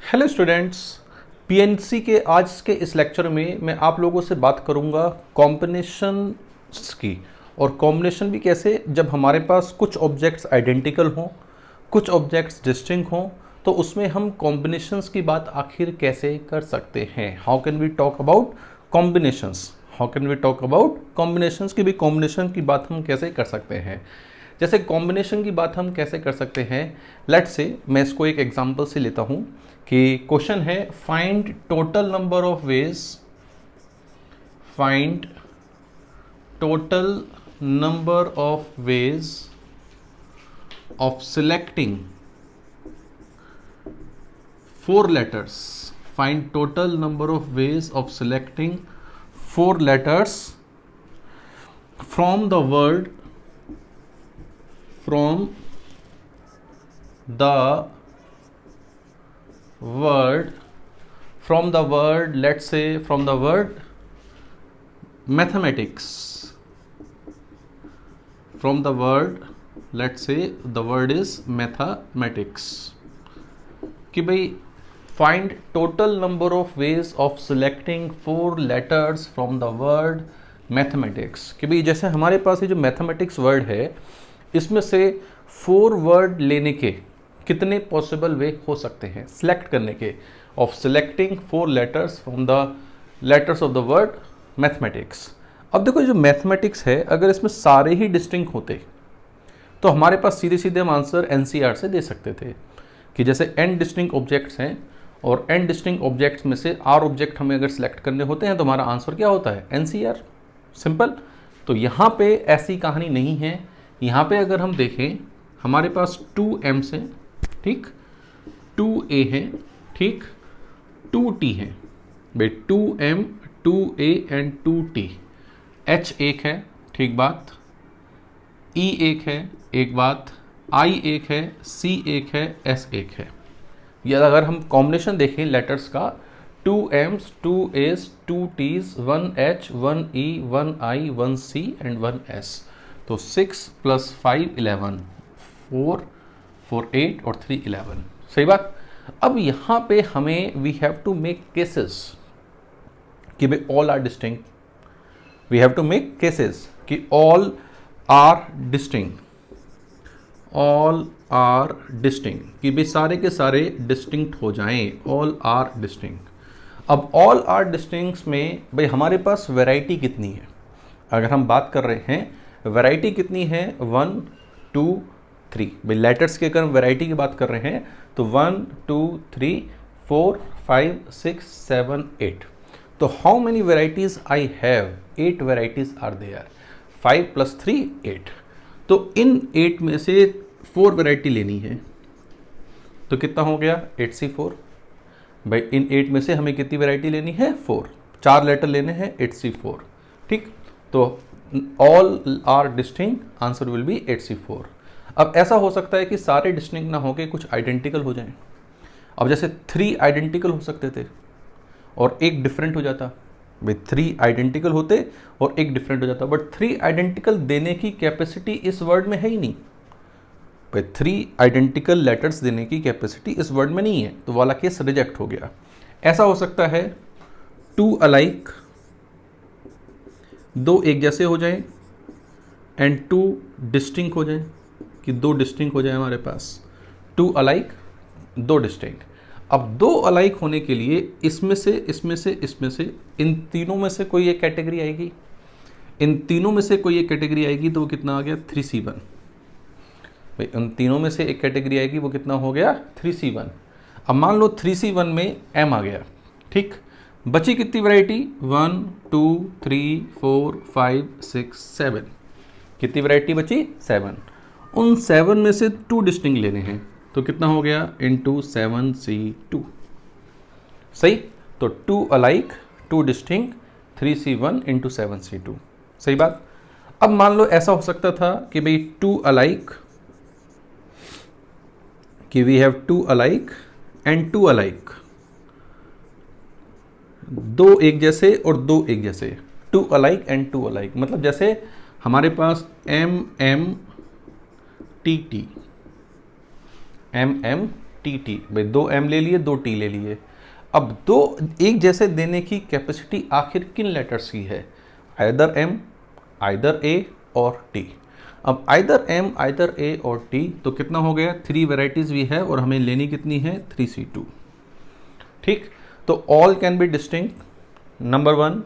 Hello students, PNC के आज के इस लेक्चर में मैं आप लोगों से बात करूंगा कॉम्बिनेशंस की। और कॉम्बिनेशन भी कैसे, जब हमारे पास कुछ ऑब्जेक्ट्स आइडेंटिकल हों, कुछ ऑब्जेक्ट्स डिस्टिंक्ट हों, तो उसमें हम कॉम्बिनेशंस की बात आखिर कैसे कर सकते हैं। How can we talk about combinations, how can we talk about combinations की भी कॉम्बिनेशन की बात हम कैसे कर सकते हैं। जैसे कॉम्बिनेशन की बात हम कैसे कर सकते हैं, लेट्स से मैं इसको एक एग्जांपल से लेता हूं कि क्वेश्चन है find total number of ways, find total number of ways of selecting 4 letters, find total number of ways of selecting 4 letters from the word let's say from the word mathematics, from the word let's say the word is mathematics, कि भाई find total number of ways of selecting 4 letters from the word mathematics। कि भाई जैसे हमारे पास ये जो mathematics word है, इसमें से 4 वर्ड लेने के कितने पॉसिबल वे हो सकते हैं सिलेक्ट करने के, of selecting 4 letters from the letters of the word mathematics. अब देखो, जो मैथमेटिक्स है, अगर इसमें सारे ही डिस्टिंक्ट होते तो हमारे पास सीधे सीधे हम आंसर एनसीईआर से दे सकते थे कि जैसे n डिस्टिंक्ट ऑब्जेक्ट्स हैं और n डिस्टिंक्ट ऑब्जेक्ट्स में से r ऑब्जेक्ट हमें अगर सिलेक्ट करने होते हैं तो हमारा आंसर क्या होता है, एनसीईआर, सिंपल। तो यहाँ पे ऐसी कहानी नहीं है। यहाँ पे अगर हम देखें, हमारे पास 2m हैं, ठीक, 2a है, ठीक, 2t है, भाई 2m 2a and 2t, h एक है, ठीक बात, e एक है, एक बात, i एक है, c एक है, s एक है। या अगर हम कॉम्बिनेशन देखें लेटर्स का, 2m's 2a's 2t's 1h 1e 1i 1c and 1s, तो 6 + 5 11, 4 4 8 और 3 11, सही बात। अब यहाँ पे हमें we have to make cases कि भाई all are distinct, we have to make cases कि all are distinct, all are distinct, कि भाई सारे के सारे डिस्टिंक्ट हो जाएं, ऑल आर डिस्टिंक्ट। अब ऑल आर डिस्टिंक्ट्स में भाई हमारे पास वैरायटी कितनी है, अगर हम बात कर रहे हैं वैरायटी कितनी है, 1 2 3, भाई लेटर्स की अगर हम वैरायटी की बात कर रहे हैं तो 1 2 3 4 5 6 7 8। तो how many varieties I have, 8 varieties are there, 5 + 3 8। तो इन 8 में से 4 वेराइटी लेनी है, तो कितना हो गया 8c4। भाई इन 8 में से हमें कितनी वेराइटी लेनी है, 4 लेटर लेने हैं, 8c4, ठीक। तो all are distinct, answer will be 8c4। अब ऐसा हो सकता है कि सारे डिस्टिंक्ट ना होके कुछ आइडेंटिकल हो जाएं। अब जैसे 3 आइडेंटिकल हो सकते थे और एक डिफरेंट हो जाता, भाई 3 आइडेंटिकल होते और एक डिफरेंट हो जाता, बट 3 आइडेंटिकल देने की कैपेसिटी इस वर्ड में है ही नहीं। भाई 3 आइडेंटिकल लेटर्स देने की कैपेसिटी इस वर्ड में नहीं है, तो वाला केस रिजेक्ट हो गया। ऐसा हो सकता है 2 अलाइक, 2 एक जैसे हो जाएं, एंड 2 डिस्टिंक्ट हो जाएं, कि 2 डिस्टिंक्ट हो जाए हमारे पास, 2 अलाइक 2 डिस्टिंक्ट। अब 2 अलाइक होने के लिए इसमें से इसमें से इसमें से इन तीनों में से कोई एक कैटेगरी आएगी, इन तीनों में से कोई एक कैटेगरी आएगी, तो वो कितना आ गया 3c1। भाई उन तीनों में से एक कैटेगरी आएगी, वो कितना हो गया 3c1। अब मान लो 3c1 में m आ गया, ठीक, बची कितनी वैरायटी, 1 2 3 4 5 6 7, कितनी वैरायटी बची, 7। उन 7 में से 2 डिस्टिंक्ट लेने हैं, तो कितना हो गया इंटू 7c2, सही। तो 2 alike 2 distinct 3c1 into 7c2, सही बात। अब मान लो ऐसा हो सकता था कि भाई 2 अलाइक, कि we have 2 alike and 2 alike, 2 एक जैसे और 2 एक जैसे, 2 अलाइक एंड 2 अलाइक, मतलब जैसे हमारे पास MM TT, MM टी, भाई 2 m ले लिए 2 t ले लिए। अब दो एक जैसे देने की कैपेसिटी आखिर किन लेटर्स की है? आइदर m, आइदर a और t। अब आइदर m, आइदर a और t, तो कितना हो गया? 3 वेराइटीज भी है और हमें लेनी कितनी है? 3c2। ठीक, तो all can be distinct. Number 1,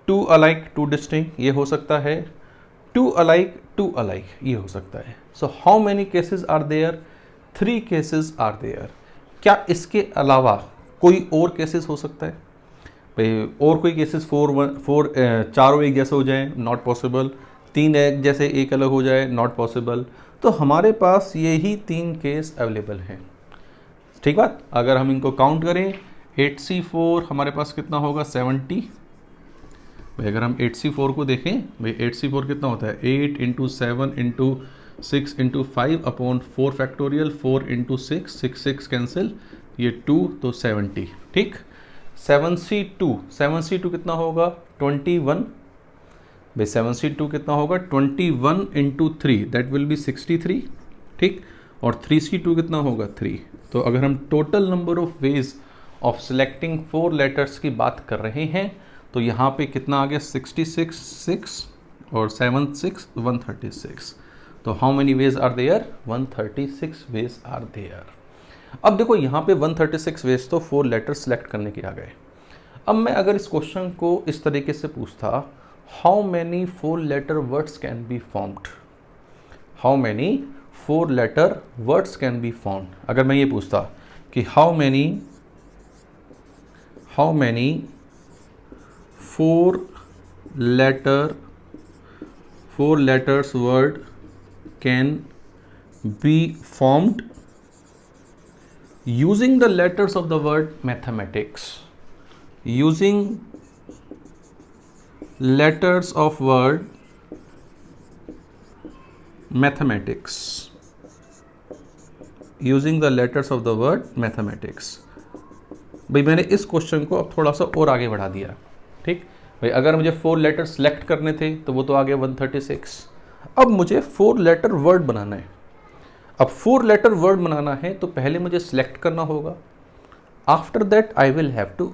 2 alike 2 distinct, ये हो सकता है। 2 अलाइक 2 अलाइक, ये हो सकता है। So how many cases are there? 3 cases are there. क्या इसके अलावा कोई और केसेस हो सकता है? भाई और कोई केसेस 4 चारों एक जैसे हो जाए? Not possible. 3 एक जैसे एक अलग हो जाए? Not possible. तो हमारे पास यही 3 केस अवेलेबल हैं। ठीक बात। अगर हम इनको काउंट करें, 8c4 हमारे पास कितना होगा? 70। भाई अगर हम 8c4 को देखें, भाई 8c4 कितना होता है? 8 into 7 into 6 into 5 upon 4 factorial, 4 into 6, 6 cancel, ये 2, तो 70। ठीक, 7c2 कितना होगा? 21। भाई 7c2 कितना होगा? 21 इंटू 3, दैट विल बी 63। ठीक, और 3c2 कितना होगा? 3। तो अगर हम total number of ways of selecting 4 letters की बात कर रहे हैं, तो यहाँ पे कितना आ गया? 66, 6 और 7 6 136। तो how many ways are there? 136 ways are there. अब देखो यहाँ पे 136 वेज तो 4 लेटर्स सेलेक्ट करने के आ गए। अब मैं अगर इस क्वेश्चन को इस तरीके से पूछता, how many 4 letter words can be formed? How many 4 letter words can be formed? अगर मैं ये पूछता कि how many 4 letters word can be formed using the letters of the word mathematics. Using letters of word mathematics. Using the letters of the word mathematics. भाई मैंने इस question को अब थोड़ा सा और आगे बढ़ा दिया। ठीक भाई, अगर मुझे 4 लेटर सेलेक्ट करने थे तो वो तो आ गया 136। अब मुझे 4 लेटर वर्ड बनाना है। अब 4 लेटर वर्ड बनाना है तो पहले मुझे सेलेक्ट करना होगा। After that I will have to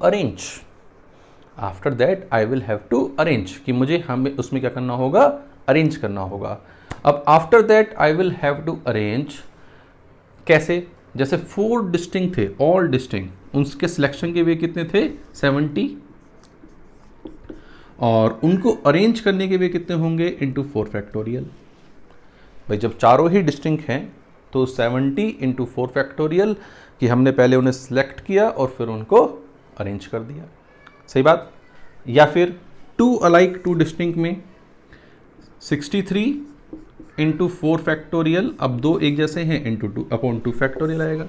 arrange. कि मुझे हमें उसमें क्या करना होगा? अरेंज करना होगा। अब after that I will have to arrange कैसे? जैसे 4 डिस्टिंक्ट थे, ऑल डिस्टिंक्ट, उनके सिलेक्शन के वे कितने थे? 70। और उनको अरेंज करने के वे कितने होंगे? Into 4 factorial. भाई जब चारों ही डिस्टिंक्ट हैं तो 70 इंटू 4 फैक्टोरियल, कि हमने पहले उन्हें सिलेक्ट किया और फिर उनको अरेंज कर दिया। सही बात। या फिर 2 अलाइक 2 डिस्टिंक्ट में 63 इंटू 4 फैक्टोरियल, अब 2 एक जैसे हैं, इंटू 2 अपॉन 2 फैक्टोरियल आएगा।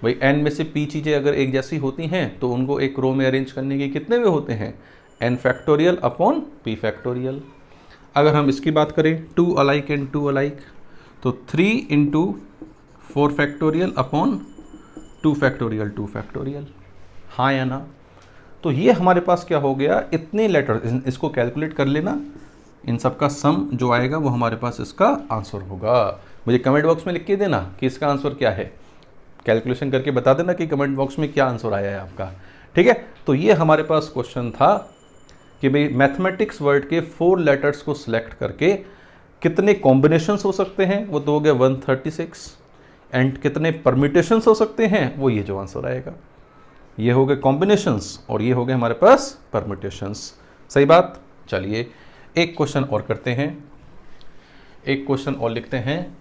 भाई n में से p चीज़ें अगर एक जैसी होती हैं तो उनको एक रो में अरेंज करने के कितने वे होते हैं? n factorial upon p factorial. अगर हम इसकी बात करें 2 अलाइक एंड 2 अलाइक, तो 3 इंटू 4 फैक्टोरियल अपॉन 2 फैक्टोरियल। हाँ या ना? तो ये हमारे पास क्या हो गया? इतने लेटर, इसको कैलकुलेट कर लेना, इन सब का सम जो आएगा वो हमारे पास इसका आंसर होगा। मुझे कमेंट बॉक्स में लिख के देना कि इसका आंसर क्या है। कैलकुलेशन करके बता देना कि कमेंट बॉक्स में क्या आंसर आया है आपका। ठीक है, तो ये हमारे पास क्वेश्चन था कि भाई मैथमेटिक्स वर्ड के 4 लेटर्स को सिलेक्ट करके कितने कॉम्बिनेशंस हो सकते हैं, वो तो हो गया 136, एंड कितने परम्यूटेशंस हो सकते हैं, वो ये जो आंसर आएगा। ये हो गए कॉम्बिनेशंस और ये हो गए हमारे पास परम्यूटेशंस। सही बात। चलिए एक क्वेश्चन और करते हैं, एक क्वेश्चन और लिखते हैं।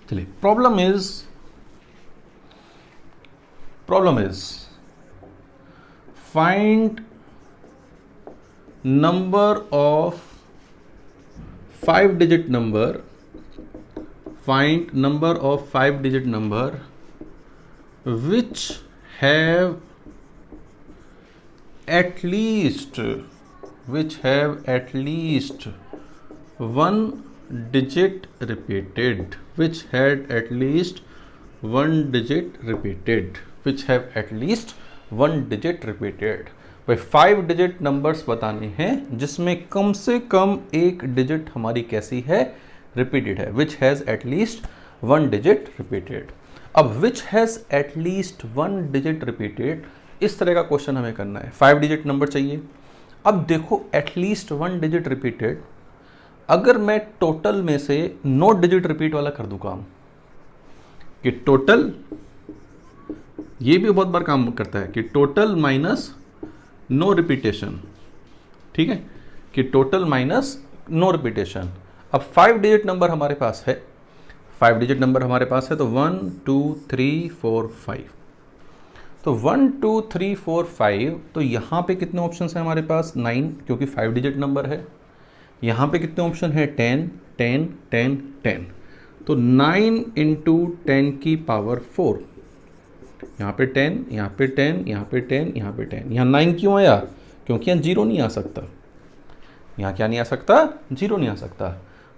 चलिए, problem is find number of 5 digit number, find number of 5 digit number which have at least one digit repeated, which had at least one digit repeated, which have at least one digit repeated। भाई 5 digit numbers बताने हैं जिसमें कम से कम एक digit हमारी कैसी है, repeated है, which has at least 1 digit repeated. अब which has at least 1 digit repeated, इस तरह का क्वेश्चन हमें करना है। 5 डिजिट नंबर चाहिए। अब देखो एटलीस्ट 1 डिजिट रिपीटेड, अगर मैं टोटल में से नो डिजिट रिपीट वाला कर दूं काम, कि टोटल, ये भी बहुत बार काम करता है कि टोटल माइनस नो रिपीटेशन, ठीक है, कि टोटल माइनस नो रिपीटेशन। अब 5 डिजिट नंबर हमारे पास है, 5 डिजिट नंबर हमारे पास है, तो 1 2 3 4 5, तो 1 2 3 4 5, तो यहाँ पे कितने ऑप्शन हैं हमारे पास, 9, क्योंकि 5 डिजिट नंबर है। यहाँ पे कितने ऑप्शन है, 10 10 10 10, तो 9 इंटू 10 की पावर 4, यहाँ पे 10, यहाँ पे 10, यहाँ पे 10, यहाँ पे 10। यहाँ 9 क्यों आया, क्योंकि यहाँ 0 नहीं आ सकता, यहाँ क्या नहीं आ सकता, 0 नहीं आ सकता।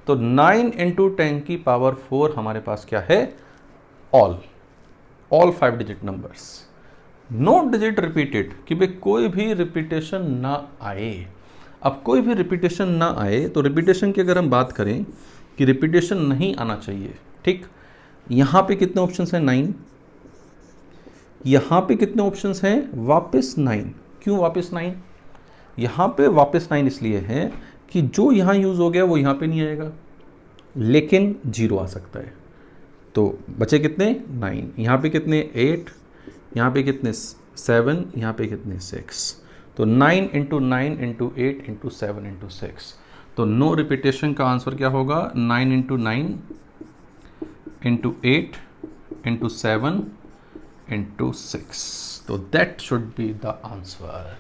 तो 9 इंटू 10 की पावर 4 हमारे पास क्या है, all 5 digit numbers, no digit repeated, कि भाई कोई भी रिपीटेशन ना आए। अब कोई भी रिपीटेशन ना आए, तो रिपीटेशन की अगर हम बात करें कि रिपीटेशन नहीं आना चाहिए, ठीक, यहाँ पे कितने ऑप्शंस हैं, 9, यहाँ पे कितने ऑप्शंस हैं, वापस 9। क्यों वापस 9, यहाँ पे वापस 9 इसलिए है कि जो यहाँ यूज़ हो गया वो यहाँ पे नहीं आएगा, लेकिन 0 आ सकता है। तो बचे कितने, 9, यहाँ पे कितने, 8, यहाँ पे कितने, 7, यहाँ पे कितने, 6, तो 9 इंटू 9 इंटू 8 इंटू 7 इंटू 6, तो नो रिपीटेशन का आंसर क्या होगा, 9 इंटू 9 इंटू 8 इंटू 7 इंटू 6, तो that should be the answer,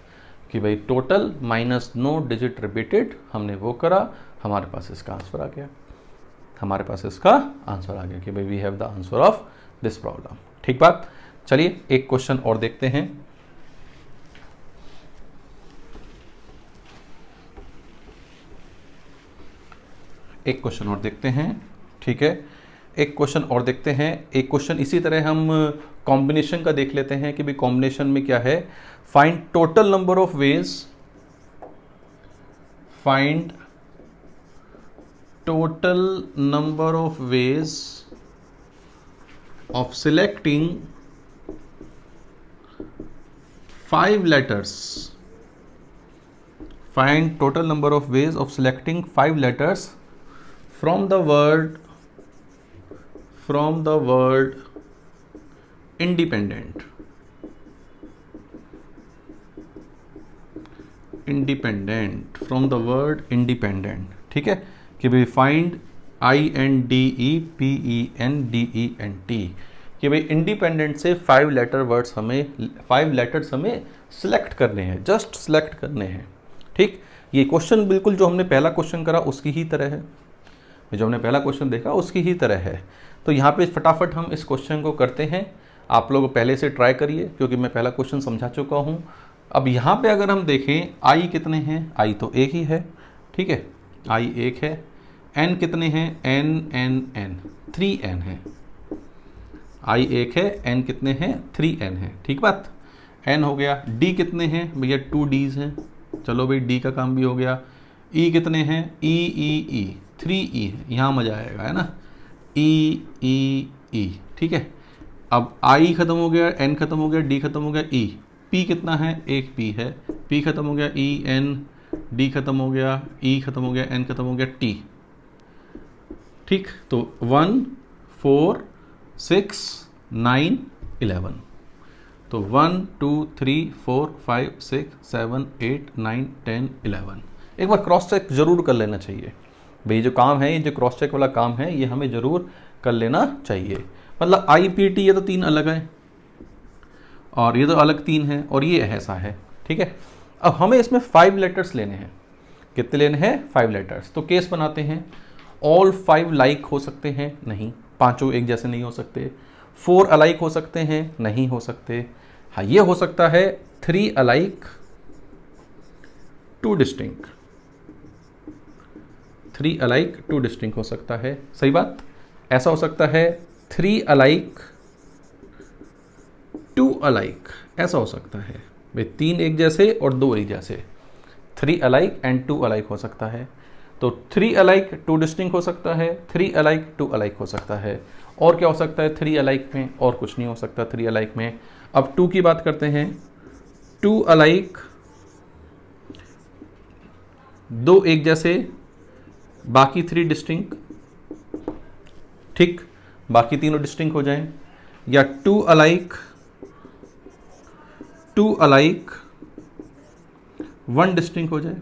कि भाई total minus no digit repeated, हमने वो करा, हमारे पास इसका आंसर आ गया, हमारे पास इसका आंसर आ गया कि भाई we have the answer of this problem. ठीक बात। चलिए एक क्वेश्चन और देखते हैं। एक क्वेश्चन और देखते हैं, ठीक है, एक क्वेश्चन और देखते हैं। एक क्वेश्चन इसी तरह हम कॉम्बिनेशन का देख लेते हैं कि भाई कॉम्बिनेशन में क्या है, find total number of ways, find total number of ways of selecting 5 letters, find total number of ways of selecting 5 letters from the word independent, from the word independent, ठीक है, कि भाई फाइंड INDEPENDENT, कि भाई independent से 5 letter words हमें 5 letters हमें select करने हैं, जस्ट सिलेक्ट करने हैं। ठीक, ये क्वेश्चन बिल्कुल जो हमने पहला क्वेश्चन करा उसकी ही तरह है, जो हमने पहला क्वेश्चन देखा उसकी ही तरह है। तो यहाँ पे फटाफट हम इस क्वेश्चन को करते हैं, आप लोग पहले से ट्राई करिए क्योंकि मैं पहला क्वेश्चन समझा चुका हूँ। अब यहाँ पे अगर हम देखें आई कितने हैं, आई तो एक ही है, ठीक है, आई एक है। एन कितने हैं, एन 3n है। आई एक है, एन कितने हैं, 3n है, ठीक बात, एन हो गया। डी कितने हैं भैया, 2 Ds हैं, चलो भाई डी का काम भी हो गया। ई कितने हैं, ई 3E है, यहाँ मजा आएगा, है ना, ई, ठीक है। अब आई खत्म हो गया, एन खत्म हो गया, डी खत्म हो गया, ई। पी कितना है, एक पी है, पी खत्म हो गया, ई एन, डी खत्म हो गया, ई खत्म हो गया, एन खत्म हो गया, टी। ठीक, तो 1 4 6 9 11, तो 1 2 3 4 5 6 7 8 9 10 11। एक बार क्रॉस चेक जरूर कर लेना चाहिए भाई, जो काम है, ये जो क्रॉस चेक वाला काम है ये हमें जरूर कर लेना चाहिए। मतलब IPT ये तो 3 अलग है और ये तो अलग 3 है और ये ऐसा है, ठीक है। अब हमें इसमें 5 लेटर्स लेने हैं, कितने लेने हैं, 5 लेटर्स। तो केस बनाते हैं, ऑल 5 लाइक हो सकते हैं, नहीं, पांचों एक जैसे नहीं हो सकते। 4 अलाइक हो सकते हैं, नहीं हो सकते। हाँ, ये हो सकता है 3 अलाइक 2 डिस्टिंक्ट, 3 अलाइक 2 डिस्टिंक्ट हो सकता है, सही बात। ऐसा हो सकता है 3 अलाइक 2 अलाइक, ऐसा हो सकता है, भाई 3 एक जैसे और 2 एक जैसे, 3 अलाइक एंड 2 अलाइक हो सकता है। तो 3 अलाइक 2 डिस्टिंक्ट हो सकता है, 3 अलाइक 2 अलाइक हो सकता है। और क्या हो सकता है 3 अलाइक में? और कुछ नहीं हो सकता 3 अलाइक में। अब 2 की बात करते हैं, 2 अलाइक 2 एक जैसे, बाकी 3 डिस्टिंक्ट, ठीक, बाकी तीनों डिस्टिंक्ट हो जाएं। या 2 अलाइक 1 डिस्टिंक्ट हो जाए,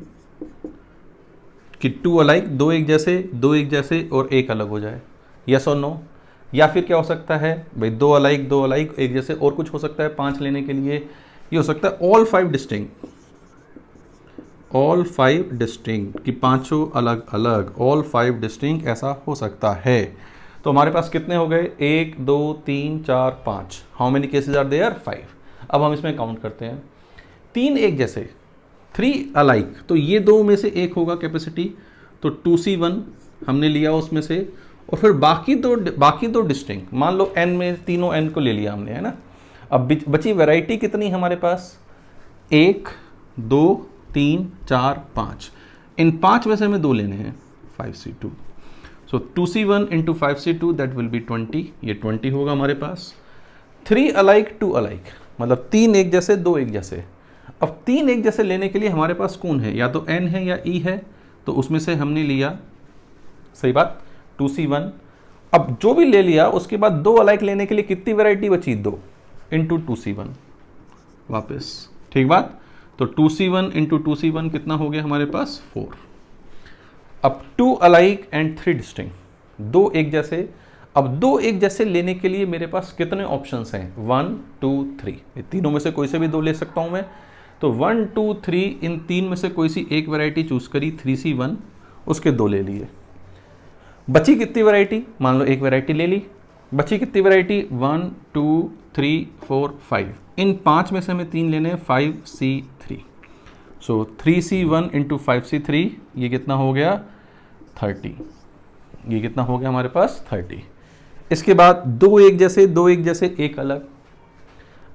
कि 2 अलाइक 2 एक जैसे, 2 एक जैसे और 1 अलग हो जाए। यस और नो? या फिर क्या हो सकता है भाई 2 अलाइक एक जैसे और कुछ हो सकता है 5 लेने के लिए। ये हो सकता है ऑल 5 डिस्टिंक्ट, कि पांचों अलग अलग, ऑल 5 डिस्टिंक्ट, ऐसा हो सकता है। तो हमारे पास कितने हो गए? 1 2 3 4 5। How many cases are there? 5। अब हम इसमें काउंट करते हैं। 3 एक जैसे, 3 अलाइक, तो ये 2 में से एक होगा कैपेसिटी, तो 2C1 हमने लिया उसमें से। और फिर बाकी दो डिस्टिंक्ट, मान लो n में तीनों n को ले लिया हमने, है ना। अब बची वैरायटी कितनी हमारे पास? 1 2 3 4 5। इन 5 में से हमें 2 लेने हैं, 5C2। So 2C1 into 5C2 that will be 20, ये 20 होगा हमारे पास। 3 अलाइक 2 अलाइक, मतलब 3 एक जैसे 2 एक जैसे। अब 3 एक जैसे लेने के लिए हमारे पास कौन है? या तो n है या e है, तो उसमें से हमने लिया, सही बात, 2C1। अब जो भी ले लिया उसके बाद 2 अलाइक लेने के लिए कितनी वैरायटी बची? 2 इंटू 2C1 वापस, ठीक बात। तो 2C1 इंटू 2C1 कितना हो गया हमारे पास? 4। अब 2 अलाइक एंड 3 डिस्टिंक्ट, 2 एक जैसे। अब 2 एक जैसे लेने के लिए मेरे पास कितने ऑप्शंस हैं? 1 2 3, ये तीनों में से कोई से भी 2 ले सकता हूं मैं। तो 1 2 3, इन 3 में से कोई सी एक वैरायटी चूज करी, 3C1, उसके 2 ले लिए। बची कितनी वैरायटी? मान लो एक वैरायटी ले ली, बची कितनी वैरायटी? 1 2 3 4 5। इन 5 में से हमें 3 लेने हैं, 5C3। सो 3C1 इंटू 5C3, ये कितना हो गया? 30। ये कितना हो गया हमारे पास? 30। इसके बाद 2 एक जैसे 2 एक जैसे, एक अलग।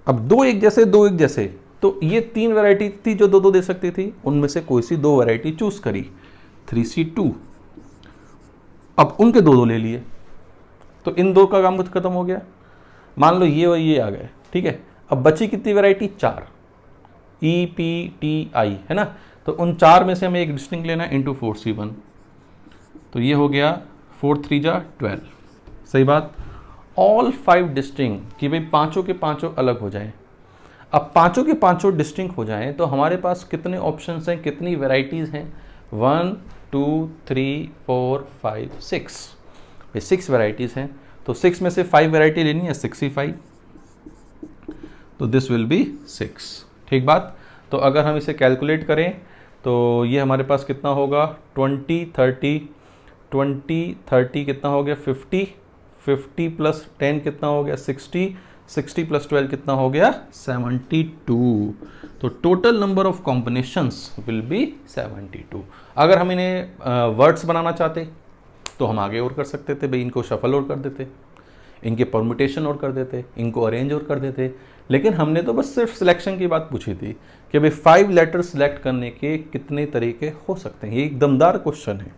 अब 2 एक जैसे 2 एक जैसे, तो ये 3 वैरायटी थी जो 2 2 दे सकती थी, उनमें से कोई सी 2 वैरायटी चूज करी, 3C2। अब उनके 2 2 ले लिए, तो इन 2 का काम खत्म हो गया। मान लो ये और ये आ गए, ठीक है। अब बची कितनी वैरायटी? 4, EPTI, है ना। तो उन 4 में से हमें एक डिस्टिंक्ट लेना है, इंटू 4C1। तो ये हो गया 4 3 जा 12, सही बात। ऑल 5 डिस्टिंक्ट, कि भाई पांचों के पांचों अलग हो जाएं। अब पांचों के पांचों डिस्टिंक्ट हो जाएं तो हमारे पास कितने ऑप्शंस हैं, कितनी वैरायटीज हैं? 1 2 3 4 5 6, ये 6 वैरायटीज हैं। तो 6 में से 5 वैरायटी लेनी है, 65। तो दिस विल बी 6, ठीक बात। तो अगर हम इसे कैलकुलेट करें तो ये हमारे पास कितना होगा? 20 30 कितना हो गया? 50 50 प्लस 10 कितना हो गया? 60 60 प्लस 12 कितना हो गया? 72। तो total number of combinations will be 72। अगर हम इन्हें वर्ड्स बनाना चाहते तो हम आगे और कर सकते थे, भाई इनको शफल और कर देते, इनके परमुटेशन और कर देते, इनको अरेंज और कर देते। लेकिन हमने तो बस सिर्फ सिलेक्शन की बात पूछी थी कि भाई 5 लेटर सिलेक्ट करने के कितने तरीके हो सकते हैं। ये एक दमदार क्वेश्चन है।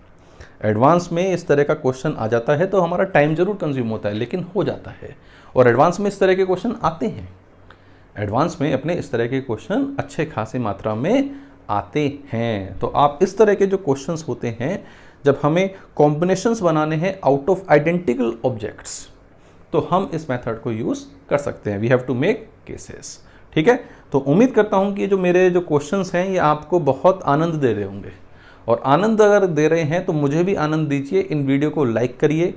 एडवांस में इस तरह का क्वेश्चन आ जाता है तो हमारा टाइम जरूर कंज्यूम होता है, लेकिन हो जाता है। और एडवांस में इस तरह के क्वेश्चन आते हैं, एडवांस में अपने इस तरह के क्वेश्चन अच्छे खासी मात्रा में आते हैं। तो आप इस तरह के जो क्वेश्चंस होते हैं, जब हमें कॉम्बिनेशंस बनाने हैं आउट ऑफ आइडेंटिकल ऑब्जेक्ट्स, तो हम इस मेथड को यूज कर सकते हैं। We have to make cases, ठीक है। तो उम्मीद करता हूं कि जो मेरे जो क्वेश्चंस हैं ये आपको बहुत आनंद दे रहे होंगे, और आनंद अगर दे रहे हैं तो मुझे भी आनंद दीजिए। इन वीडियो को लाइक करिए,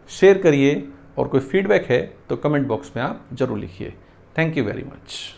शेयर करिए, और कोई फीडबैक है तो कमेंट बॉक्स में आप जरूर लिखिए। Thank you very much.